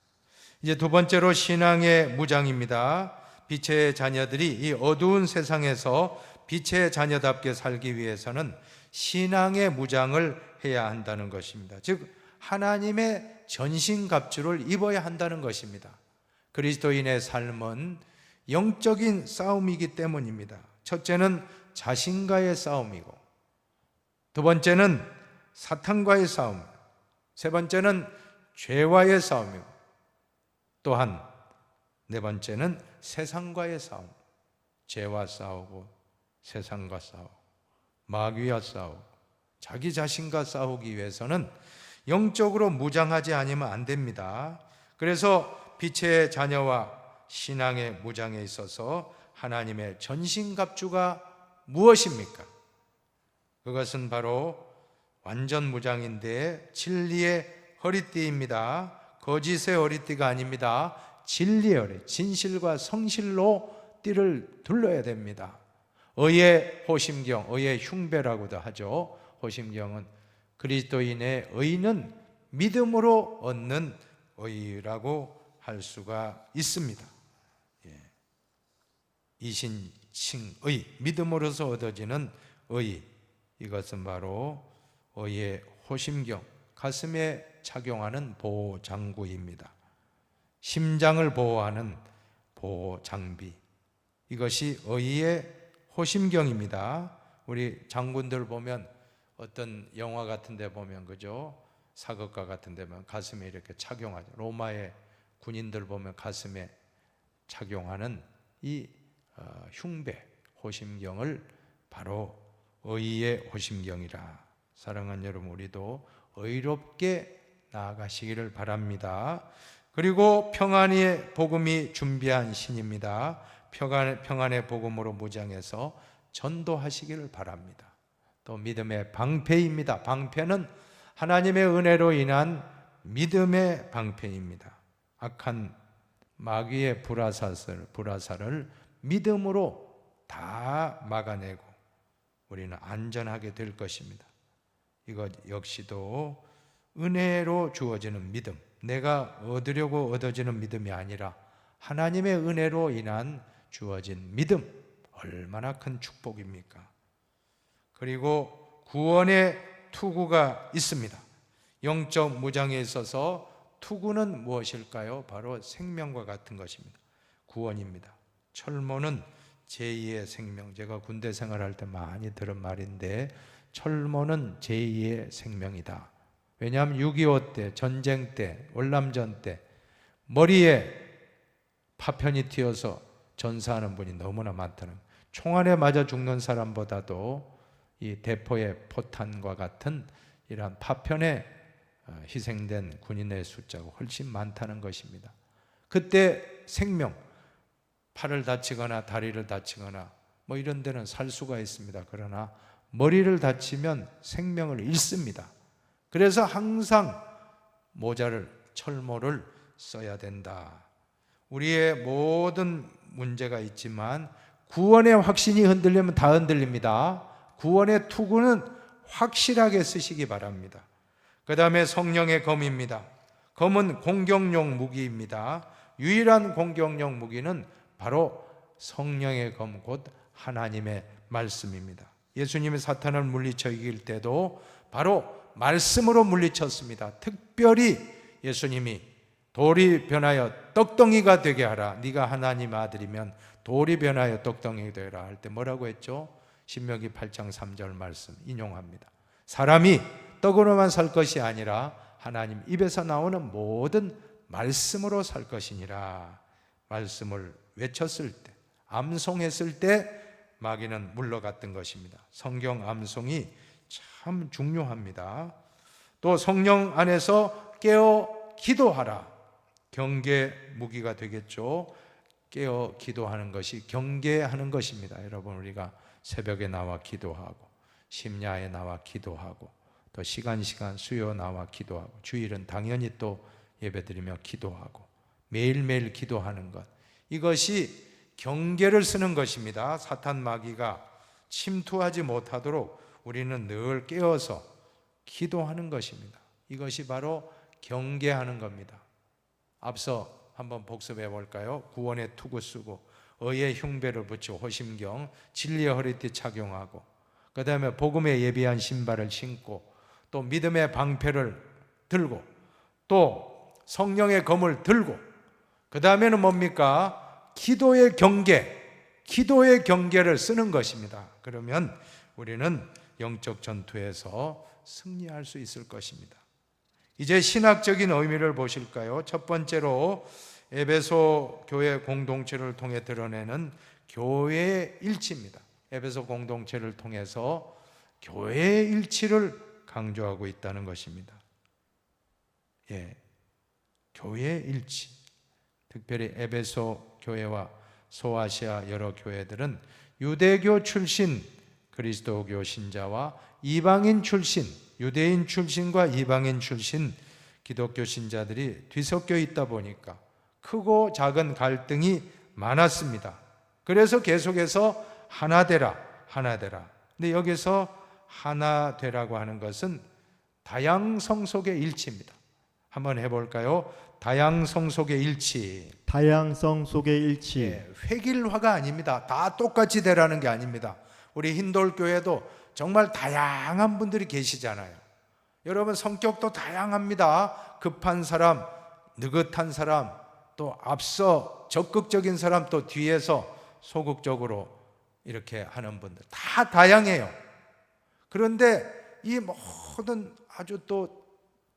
이제 두 번째로 신앙의 무장입니다. 빛의 자녀들이 이 어두운 세상에서 빛의 자녀답게 살기 위해서는 신앙의 무장을 해야 한다는 것입니다. 즉 하나님의 전신갑주를 입어야 한다는 것입니다. 그리스도인의 삶은 영적인 싸움이기 때문입니다. 첫째는 자신과의 싸움이고, 두 번째는 사탄과의 싸움, 세 번째는 죄와의 싸움이고, 또한 네 번째는 세상과의 싸움. 죄와 싸우고 세상과 싸우고 마귀와 싸우고 자기 자신과 싸우기 위해서는 영적으로 무장하지 않으면 안 됩니다. 그래서 빛의 자녀와 신앙의 무장에 있어서 하나님의 전신갑주가 무엇입니까? 그것은 바로 완전 무장인데 진리의 허리띠입니다. 거짓의 허리띠가 아닙니다. 진리의 허리, 진실과 성실로 띠를 둘러야 됩니다. 의의 호심경, 의의 흉배라고도 하죠. 호심경은 그리스도인의 의는 믿음으로 얻는 의라고 할 수가 있습니다. 이신칭의, 믿음으로서 얻어지는 의, 이것은 바로 의의 호심경, 가슴에 착용하는 보호장구입니다. 심장을 보호하는 보호장비, 이것이 의의 호심경입니다. 우리 장군들 보면 어떤 영화 같은 데 보면 그죠? 사극가 같은 데 보면 가슴에 이렇게 착용하죠. 로마의 군인들 보면 가슴에 착용하는 이 흉배, 호심경을 바로 의의 호심경이라. 사랑하는 여러분, 우리도 의롭게 나아가시기를 바랍니다. 그리고 평안의 복음이 준비한 신입니다. 평안의 복음으로 무장해서 전도하시기를 바랍니다. 또 믿음의 방패입니다. 방패는 하나님의 은혜로 인한 믿음의 방패입니다. 악한 마귀의 불화살을 믿음으로 다 막아내고 우리는 안전하게 될 것입니다. 이것 역시도 은혜로 주어지는 믿음, 내가 얻으려고 얻어지는 믿음이 아니라 하나님의 은혜로 인한 주어진 믿음, 얼마나 큰 축복입니까? 그리고 구원의 투구가 있습니다. 영적 무장에 있어서 투구는 무엇일까요? 바로 생명과 같은 것입니다. 구원입니다. 철모는 제2의 생명, 제가 군대 생활할 때 많이 들은 말인데 철모는 제2의 생명이다. 왜냐하면 6.25 때, 전쟁 때, 월남전 때 머리에 파편이 튀어서 전사하는 분이 너무나 많다는, 총알에 맞아 죽는 사람보다도 이 대포의 포탄과 같은 이러한 파편에 희생된 군인의 숫자가 훨씬 많다는 것입니다. 그때 생명, 팔을 다치거나 다리를 다치거나 뭐 이런 데는 살 수가 있습니다. 그러나 머리를 다치면 생명을 잃습니다. 그래서 항상 모자를, 철모를 써야 된다. 우리의 모든 문제가 있지만 구원의 확신이 흔들리면 다 흔들립니다. 구원의 투구는 확실하게 쓰시기 바랍니다. 그 다음에 성령의 검입니다. 검은 공격용 무기입니다. 유일한 공격용 무기는 바로 성령의 검, 곧 하나님의 말씀입니다. 예수님이 사탄을 물리쳐 이길 때도 바로 말씀으로 물리쳤습니다. 특별히 예수님이 돌이 변하여 떡덩이가 되게 하라. 네가 하나님 아들이면 돌이 변하여 떡덩이가 되라 할 때 뭐라고 했죠? 신명기 8장 3절 말씀 인용합니다. 사람이 떡으로만 살 것이 아니라 하나님 입에서 나오는 모든 말씀으로 살 것이니라. 말씀을 외쳤을 때, 암송했을 때 마귀는 물러갔던 것입니다. 성경 암송이 참 중요합니다. 또 성령 안에서 깨어 기도하라. 경계 무기가 되겠죠. 깨어 기도하는 것이 경계하는 것입니다. 여러분, 우리가 새벽에 나와 기도하고 심야에 나와 기도하고 또 시간 수요 나와 기도하고 주일은 당연히 또 예배드리며 기도하고 매일매일 기도하는 것, 이것이 경계를 쓰는 것입니다. 사탄 마귀가 침투하지 못하도록 우리는 늘 깨어서 기도하는 것입니다. 이것이 바로 경계하는 겁니다. 앞서 한번 복습해 볼까요? 구원의 투구 쓰고 의의 흉배를 붙이고 호심경, 진리의 허리띠 착용하고 그 다음에 복음에 예비한 신발을 신고 또 믿음의 방패를 들고 또 성령의 검을 들고 그 다음에는 뭡니까? 기도의 경계를 쓰는 것입니다. 그러면 우리는 영적 전투에서 승리할 수 있을 것입니다. 이제 신학적인 의미를 보실까요? 첫 번째로 에베소 교회 공동체를 통해 드러내는 교회의 일치입니다. 에베소 공동체를 통해서 교회의 일치를 강조하고 있다는 것입니다. 교회의 일치. 특별히 에베소 교회와 소아시아 여러 교회들은 유대교 출신 그리스도교 신자와 이방인 출신, 유대인 출신과 이방인 출신 기독교 신자들이 뒤섞여 있다 보니까 크고 작은 갈등이 많았습니다. 그래서 계속해서 하나 되라. 근데 여기서 하나 되라고 하는 것은 다양성 속의 일치입니다. 한번 해볼까요? 다양성 속의 일치. 다양성 속의 일치. 획일화가 아닙니다. 다 똑같이 되라는 게 아닙니다. 우리 힌돌교회도 정말 다양한 분들이 계시잖아요. 여러분, 성격도 다양합니다. 급한 사람, 느긋한 사람, 또 앞서 적극적인 사람, 또 뒤에서 소극적으로 이렇게 하는 분들 다 다양해요. 그런데 이 모든 아주 또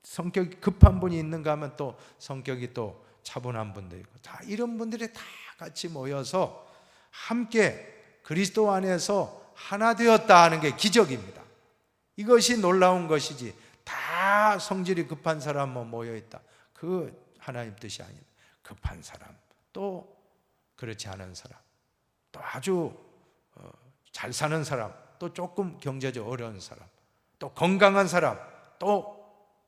성격이 급한 분이 있는가 하면 또 성격이 또 차분한 분도 있고, 다 이런 분들이 다 같이 모여서 함께 그리스도 안에서 하나 되었다 하는 게 기적입니다. 이것이 놀라운 것이지, 다 성질이 급한 사람만 모여있다, 그 하나님 뜻이 아닙니다. 급한 사람, 또 그렇지 않은 사람, 또 아주 잘 사는 사람, 또 조금 경제적 어려운 사람, 또 건강한 사람, 또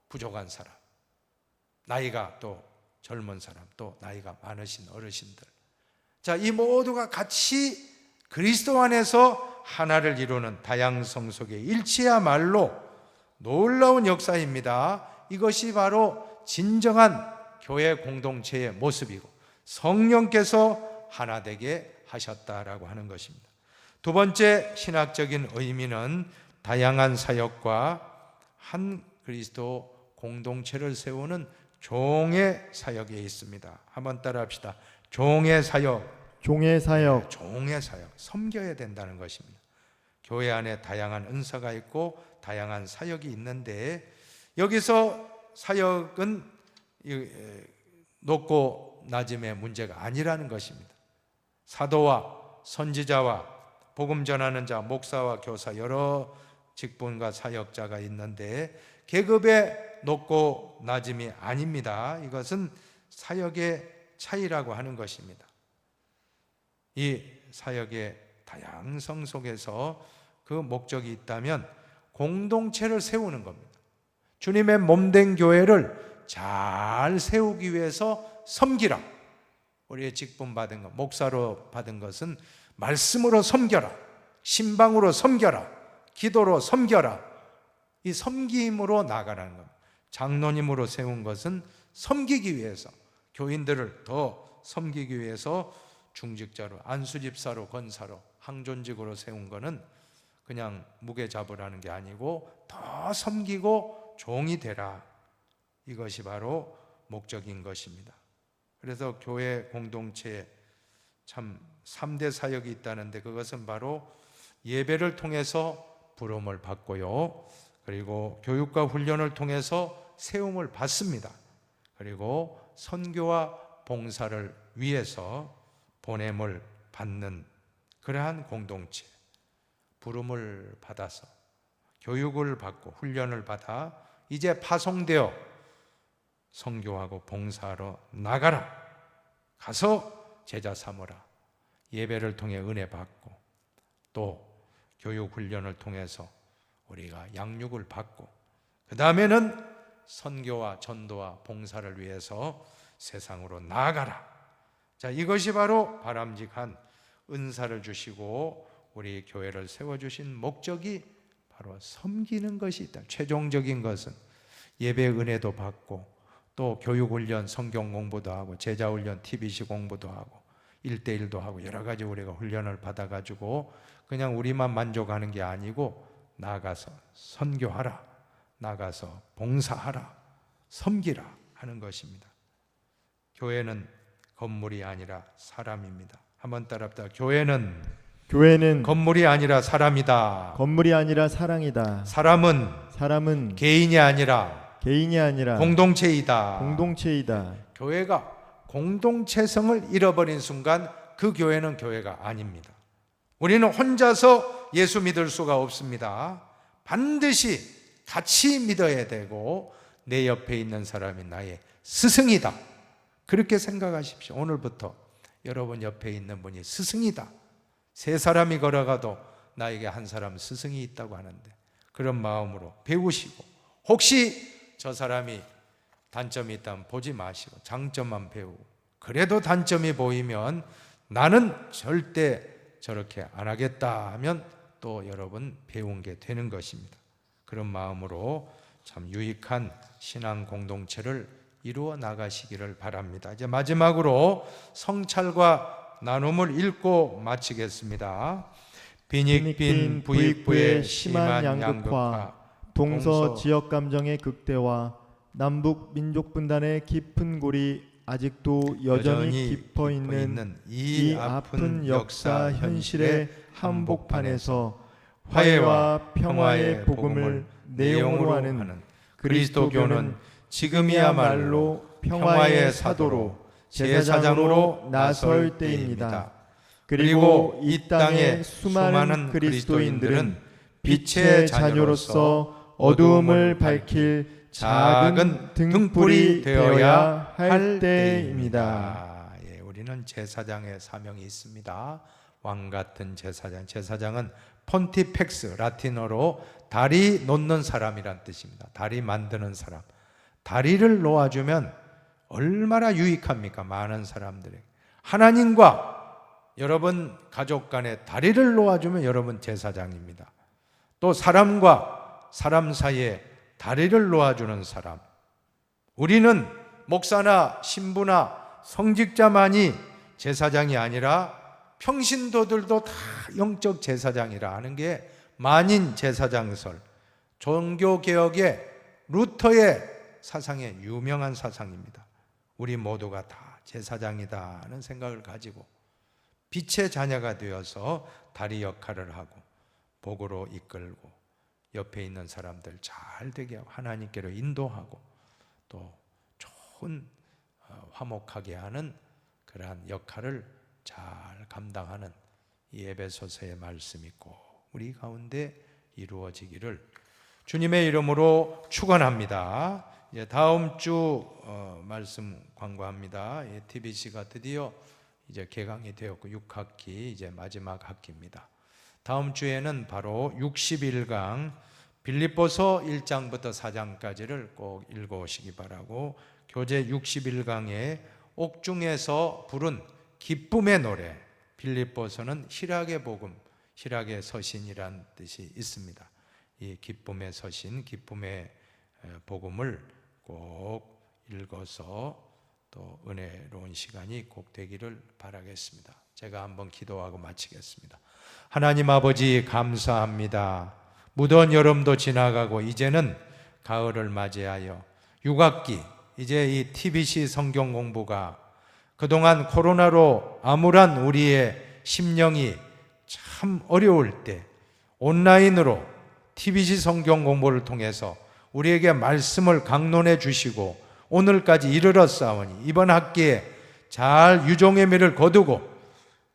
부족한 사람, 나이가 또 젊은 사람, 또 나이가 많으신 어르신들. 자, 이 모두가 같이 그리스도 안에서 하나를 이루는 다양성 속의 일치야말로 놀라운 역사입니다. 이것이 바로 진정한 교회 공동체의 모습이고 성령께서 하나 되게 하셨다라고 하는 것입니다. 두 번째 신학적인 의미는 다양한 사역과 한 그리스도 공동체를 세우는 종의 사역에 있습니다. 한번 따라합시다. 종의 사역. 종의 사역. 종의 사역. 섬겨야 된다는 것입니다. 교회 안에 다양한 은사가 있고 다양한 사역이 있는데 여기서 사역은 높고 낮음의 문제가 아니라는 것입니다. 사도와 선지자와 복음 전하는 자, 목사와 교사 여러 직분과 사역자가 있는데 계급의 높고 낮음이 아닙니다. 이것은 사역의 차이라고 하는 것입니다. 이 사역의 다양성 속에서 그 목적이 있다면 공동체를 세우는 겁니다. 주님의 몸된 교회를 잘 세우기 위해서 섬기라. 우리의 직분 받은 것, 목사로 받은 것은 말씀으로 섬겨라, 신방으로 섬겨라, 기도로 섬겨라. 이 섬김으로 나가라는 겁니다. 장로님으로 세운 것은 섬기기 위해서, 교인들을 더 섬기기 위해서 중직자로, 안수집사로, 권사로, 항존직으로 세운 것은 그냥 무게 잡으라는 게 아니고 더 섬기고 종이 되라. 이것이 바로 목적인 것입니다. 그래서 교회 공동체에 참 3대 사역이 있다는데 그것은 바로 예배를 통해서 부름을 받고요, 그리고 교육과 훈련을 통해서 세움을 받습니다. 그리고 선교와 봉사를 위해서 보냄을 받는 그러한 공동체, 부름을 받아서 교육을 받고 훈련을 받아 이제 파송되어 선교하고 봉사하러 나가라. 가서 제자 삼으라. 예배를 통해 은혜 받고 또 교육 훈련을 통해서 우리가 양육을 받고 그 다음에는 선교와 전도와 봉사를 위해서 세상으로 나아가라. 자, 이것이 바로 바람직한 은사를 주시고 우리 교회를 세워주신 목적이 바로 섬기는 것이 있다. 최종적인 것은 예배 은혜도 받고 또 교육훈련, 성경 공부도 하고 제자훈련, TBC 공부도 하고 1대1도 하고 여러 가지 우리가 훈련을 받아가지고 그냥 우리만 만족하는 게 아니고 나가서 선교하라, 나가서 봉사하라, 섬기라 하는 것입니다. 교회는 건물이 아니라 사람입니다. 한번 따라합시다. 교회는 건물이 아니라 사람이다. 건물이 아니라 사랑이다. 사람은 개인이 아니라 공동체이다. 교회가 공동체성을 잃어버린 순간 그 교회는 교회가 아닙니다. 우리는 혼자서 예수 믿을 수가 없습니다. 반드시 같이 믿어야 되고 내 옆에 있는 사람이 나의 스승이다. 그렇게 생각하십시오. 오늘부터 여러분 옆에 있는 분이 스승이다. 세 사람이 걸어가도 나에게 한 사람 스승이 있다고 하는데 그런 마음으로 배우시고 혹시 저 사람이 단점이 있다면 보지 마시고 장점만 배우고 그래도 단점이 보이면 나는 절대 저렇게 안 하겠다 하면 또 여러분 배운 게 되는 것입니다. 그런 마음으로 참 유익한 신앙 공동체를 이루어 나가시기를 바랍니다. 이제 마지막으로 성찰과 나눔을 읽고 마치겠습니다. 빈익빈 부익부의 심한 양극화, 동서 지역 감정의 극대화, 남북 민족 분단의 깊은 골이 아직도 여전히 깊어 있는 이 아픈 역사 현실의 한복판에서 화해와 평화의 복음을 내용으로 하는 그리스도교는 지금이야말로 평화의 사도로 제사장으로 나설 때입니다. 그리고 이 땅의 수많은 그리스도인들은 빛의 자녀로서 어두움을 밝힐 작은 등불이 되어야 할 때입니다. 우리는 제사장의 사명이 있습니다. 왕 같은 제사장. 제사장은 폰티펙스, 라틴어로 다리 놓는 사람이란 뜻입니다. 다리 만드는 사람. 다리를 놓아주면 얼마나 유익합니까? 많은 사람들에게. 하나님과 여러분 가족 간에 다리를 놓아주면 여러분 제사장입니다. 또 사람과 사람 사이에 다리를 놓아주는 사람. 우리는 목사나 신부나 성직자만이 제사장이 아니라 평신도들도 다 영적 제사장이라 하는 게 만인 제사장설, 종교개혁의 루터의 사상의 유명한 사상입니다. 우리 모두가 다 제사장이다 하는 생각을 가지고 빛의 자녀가 되어서 다리 역할을 하고 복으로 이끌고 옆에 있는 사람들 잘 되게 하고 하나님께로 인도하고 또 좋은 화목하게 하는 그러한 역할을 잘 감당하는 이 에베소서의 말씀이 꼭 우리 가운데 이루어지기를 주님의 이름으로 축원합니다. 이제 다음 주 말씀 광고합니다. TBC가 드디어 이제 개강이 되었고 6학기 이제 마지막 학기입니다. 다음 주에는 바로 61강 빌립보서 1장부터 4장까지를 꼭 읽어오시기 바라고, 교재 61강에 옥중에서 부른 기쁨의 노래, 빌립보서는 희락의 복음, 희락의 서신이란 뜻이 있습니다. 이 기쁨의 서신, 기쁨의 복음을 꼭 읽어서 또 은혜로운 시간이 꼭 되기를 바라겠습니다. 제가 한번 기도하고 마치겠습니다. 하나님 아버지 감사합니다. 무더운 여름도 지나가고 이제는 가을을 맞이하여 6학기 이제 이 TBC 성경 공부가 그동안 코로나로 암울한 우리의 심령이 참 어려울 때 온라인으로 TBC 성경 공부를 통해서 우리에게 말씀을 강론해 주시고 오늘까지 이르렀사오니 이번 학기에 잘 유종의 미를 거두고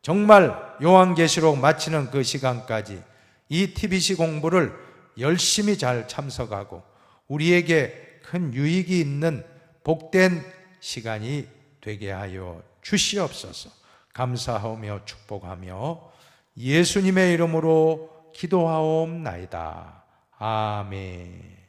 정말 요한계시록 마치는 그 시간까지 이 TBC 공부를 열심히 잘 참석하고 우리에게 큰 유익이 있는 복된 시간이 되게 하여 주시옵소서. 감사하며 축복하며 예수님의 이름으로 기도하옵나이다. 아멘.